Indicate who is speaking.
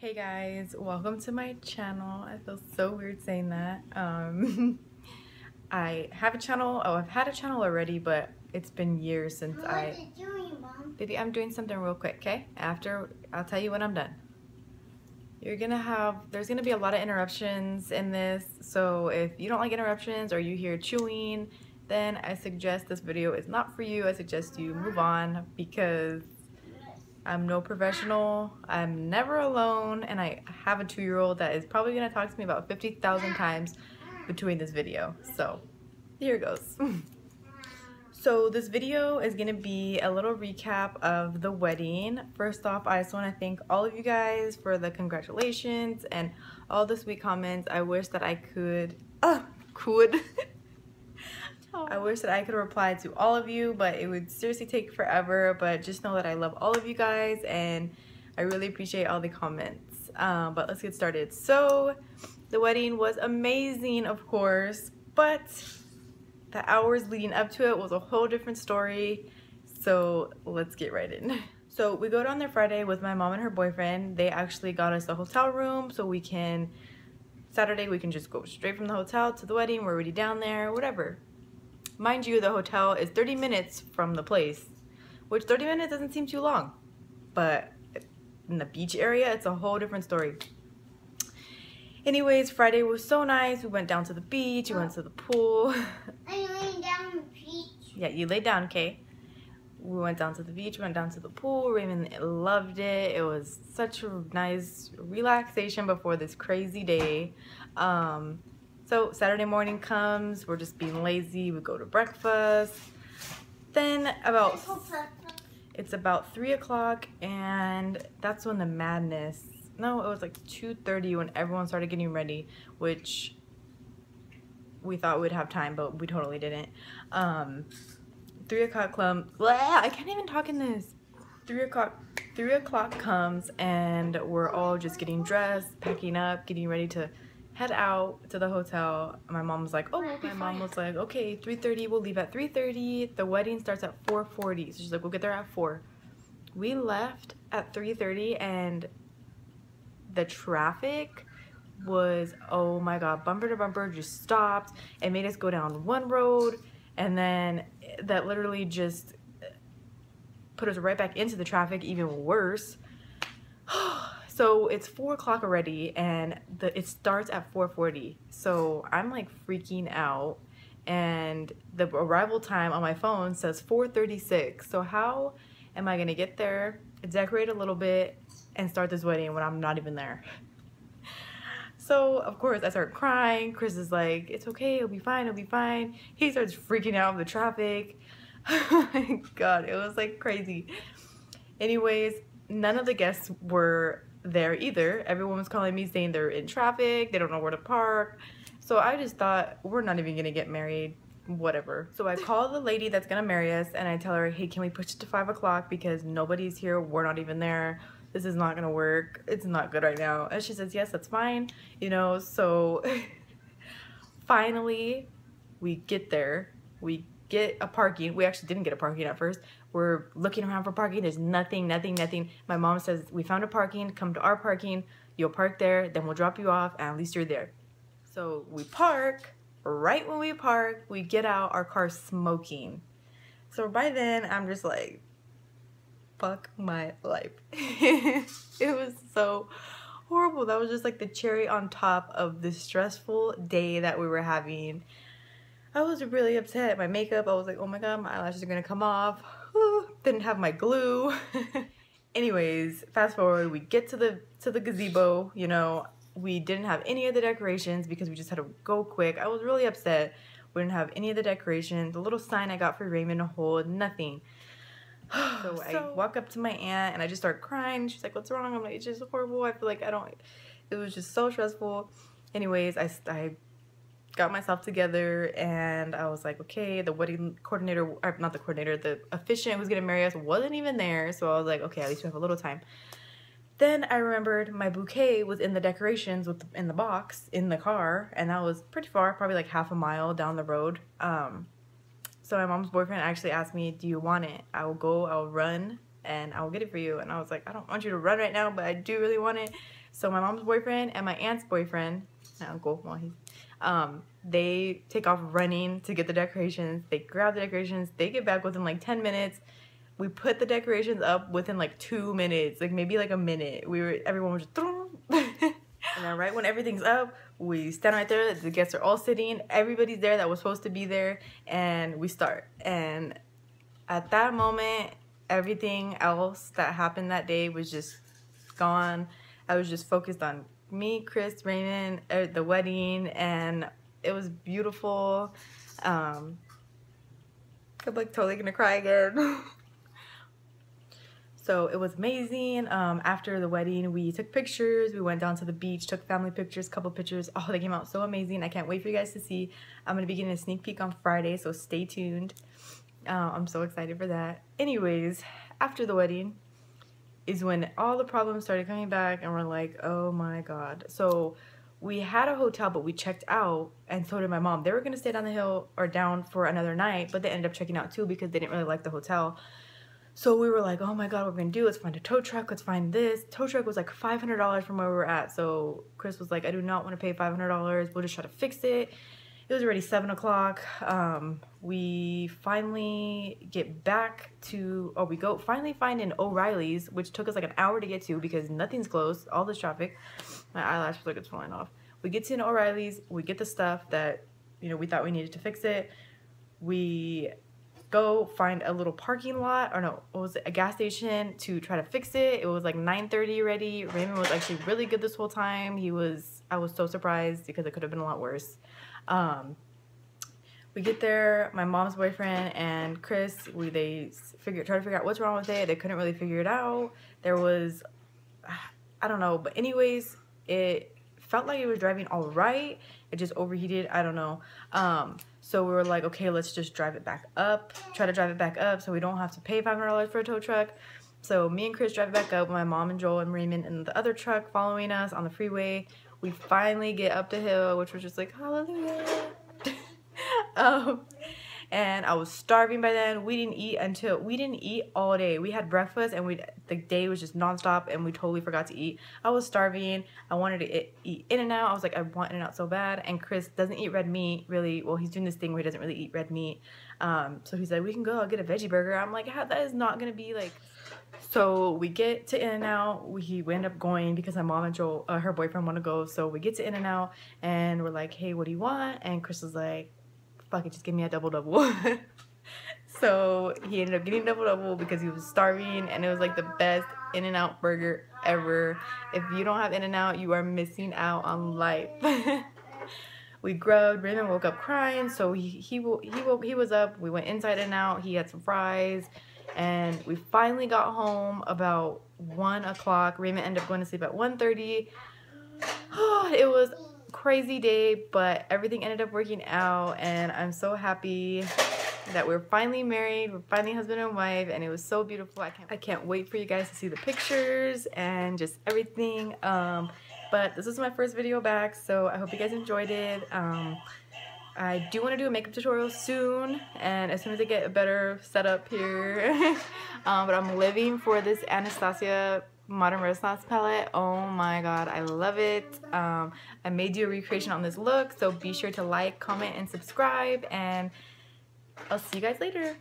Speaker 1: Hey guys, welcome to my channel. I feel so weird saying that. I have a channel. Oh, I've had a channel already, but it's been years since
Speaker 2: What are you doing, Mom?
Speaker 1: Baby, I'm doing something real quick, okay? After, I'll tell you when I'm done. There's gonna be a lot of interruptions in this, so if you don't like interruptions or you hear chewing, then I suggest this video is not for you. I suggest you move on because I'm no professional, I'm never alone, and I have a 2-year-old that is probably gonna talk to me about 50,000 times between this video. So here it goes. So this video is gonna be a little recap of the wedding. First off, I just wanna thank all of you guys for the congratulations and all the sweet comments. I wish that I could I wish that I could reply to all of you, but it would seriously take forever. But just know that I love all of you guys and I really appreciate all the comments. But let's get started. So the wedding was amazing, of course, but the hours leading up to it was a whole different story. So let's get right in. So we go down there Friday with my mom and her boyfriend. They actually got us a hotel room so Saturday we can just go straight from the hotel to the wedding. We're already down there, whatever. Mind you, the hotel is 30 minutes from the place, which 30 minutes doesn't seem too long, but in the beach area, it's a whole different story. Anyways, Friday was so nice. We went down to the beach, we went to the pool.
Speaker 2: I'm laying down on the beach.
Speaker 1: Yeah, you laid down, okay? We went down to the beach, went down to the pool. Raymond loved it. It was such a nice relaxation before this crazy day. So Saturday morning comes, we're just being lazy, we go to breakfast. Then it's about 3 o'clock and that's when the madness, no, it was like 2:30 when everyone started getting ready, which we thought we'd have time, but we totally didn't. 3 o'clock I can't even talk in this. 3 o'clock comes and we're all just getting dressed, packing up, getting ready to head out to the hotel. My mom was like, oh, my mom was like, okay, 3:30, we'll leave at 3:30. The wedding starts at 4:40. So she's like, we'll get there at 4. We left at 3:30 and the traffic was, oh my God, bumper to bumper, just stopped. It made us go down one road and then that literally just put us right back into the traffic, even worse. So it's 4 o'clock already and it starts at 4:40. So I'm like freaking out and the arrival time on my phone says 4:36. So how am I gonna get there, decorate a little bit, and start this wedding when I'm not even there? So of course I start crying. Chris is like, it's okay, it'll be fine, it'll be fine. He starts freaking out of the traffic. Oh my God, it was like crazy. Anyways, none of the guests were there either. Everyone was calling me saying they're in traffic, they don't know where to park. So I just thought, we're not even gonna get married, whatever. So I call the lady that's gonna marry us and I tell her, hey, can we push it to 5 o'clock because nobody's here, we're not even there. This is not gonna work, it's not good right now. And she says, yes, that's fine, you know. So finally we get there, we get a parking. We actually didn't get a parking at first. We're looking around for parking. There's nothing. My mom says, we found a parking, come to our parking, you'll park there, then we'll drop you off and at least you're there. So we park. Right when we park, we get out, our car's smoking. So by then I'm just like, fuck my life. It was so horrible. That was just like the cherry on top of the stressful day that we were having. I was really upset. My makeup, I was like, oh my God, my eyelashes are gonna come off. Didn't have my glue. Anyways, fast forward, we get to the gazebo, you know. We didn't have any of the decorations because we just had to go quick. I was really upset. We didn't have any of the decorations. The little sign I got for Raymond to hold, nothing. So I walk up to my aunt and I just start crying. She's like, what's wrong? I'm like, it's just horrible. I feel like it was just so stressful. Anyways, I got myself together and I was like, okay, the wedding coordinator, or not the coordinator, the officiant who's gonna marry us wasn't even there. So I was like, okay, at least we have a little time. Then I remembered my bouquet was in the decorations in the box in the car, and that was pretty far, probably like half a mile down the road. So my mom's boyfriend actually asked me, do you want it? I will run and I will get it for you. And I was like, I don't want you to run right now, but I do really want it. So my mom's boyfriend and my aunt's boyfriend, my uncle, well, they take off running to get the decorations. They grab the decorations. They get back within like 10 minutes. We put the decorations up within like 2 minutes, like maybe like a minute. Everyone was just and then right when everything's up, we stand right there. The guests are all sitting. Everybody's there that was supposed to be there, and we start. And at that moment, everything else that happened that day was just gone. I was just focused on me, Chris, Raymond, the wedding, and it was beautiful. I'm like totally gonna cry again. So it was amazing. After the wedding, we took pictures. We went down to the beach, took family pictures, couple pictures. Oh, they came out so amazing. I can't wait for you guys to see. I'm gonna be getting a sneak peek on Friday, so stay tuned. I'm so excited for that. Anyways, after the wedding is when all the problems started coming back, and we're like, oh my God. So we had a hotel, but we checked out, and so did my mom. They were gonna stay down the hill or down for another night, but they ended up checking out too because they didn't really like the hotel. So we were like, oh my God, what we're gonna do? Let's find a tow truck. Let's find this. Tow truck was like $500 from where we were at. So Chris was like, I do not want to pay $500. We'll just try to fix it. It was already 7 o'clock. We finally get back to, we finally find an O'Reilly's, which took us like an hour to get to because nothing's closed, all this traffic. My eyelash was like it's falling off. We get to an O'Reilly's, we get the stuff that, we thought we needed to fix it. We go find a little parking lot, or no, what was it, a gas station to try to fix it. It was like 9:30 already. Raymond was actually really good this whole time. I was so surprised because it could have been a lot worse. We get there, my mom's boyfriend and Chris, they tried to figure out what's wrong with it. They couldn't really figure it out. There was, I don't know, but anyways, it felt like it was driving all right. It just overheated, I don't know. So we were like, okay, let's just drive it back up, try to drive it back up so we don't have to pay $500 for a tow truck. So me and Chris drive it back up, my mom and Joel and Raymond in the other truck following us on the freeway. We finally get up the hill, which was just like, hallelujah. And I was starving by then. We didn't eat all day. We had breakfast and the day was just nonstop and we totally forgot to eat. I was starving. I wanted to eat In-N-Out. I was like, I want In-N-Out so bad. And Chris doesn't eat red meat really. Well, he's doing this thing where he doesn't really eat red meat. So he's like, we can go, I'll get a veggie burger. I'm like, that is not gonna be like. So we get to In-N-Out. We end up going because my mom and Joel, her boyfriend, want to go. So we get to In-N-Out and we're like, hey, what do you want? And Chris was like, fuck it, just give me a double-double. So he ended up getting double-double because he was starving, and it was like the best In-N-Out burger ever. If you don't have In-N-Out, you are missing out on life. We grubbed. Raymond woke up crying, so he was up. We went inside In-N-Out. He had some fries, and we finally got home about 1 o'clock. Raymond ended up going to sleep at 1:30. It was crazy day, but everything ended up working out, and I'm so happy that we're finally married. We're finally husband and wife, and it was so beautiful. I can't wait for you guys to see the pictures and just everything. But this is my first video back, so I hope you guys enjoyed it. I do want to do a makeup tutorial soon, and as soon as I get a better setup here. But I'm living for this Anastasia Modern Renaissance palette. Oh my God, I love it. I may do a recreation on this look, so be sure to like, comment, and subscribe, and I'll see you guys later.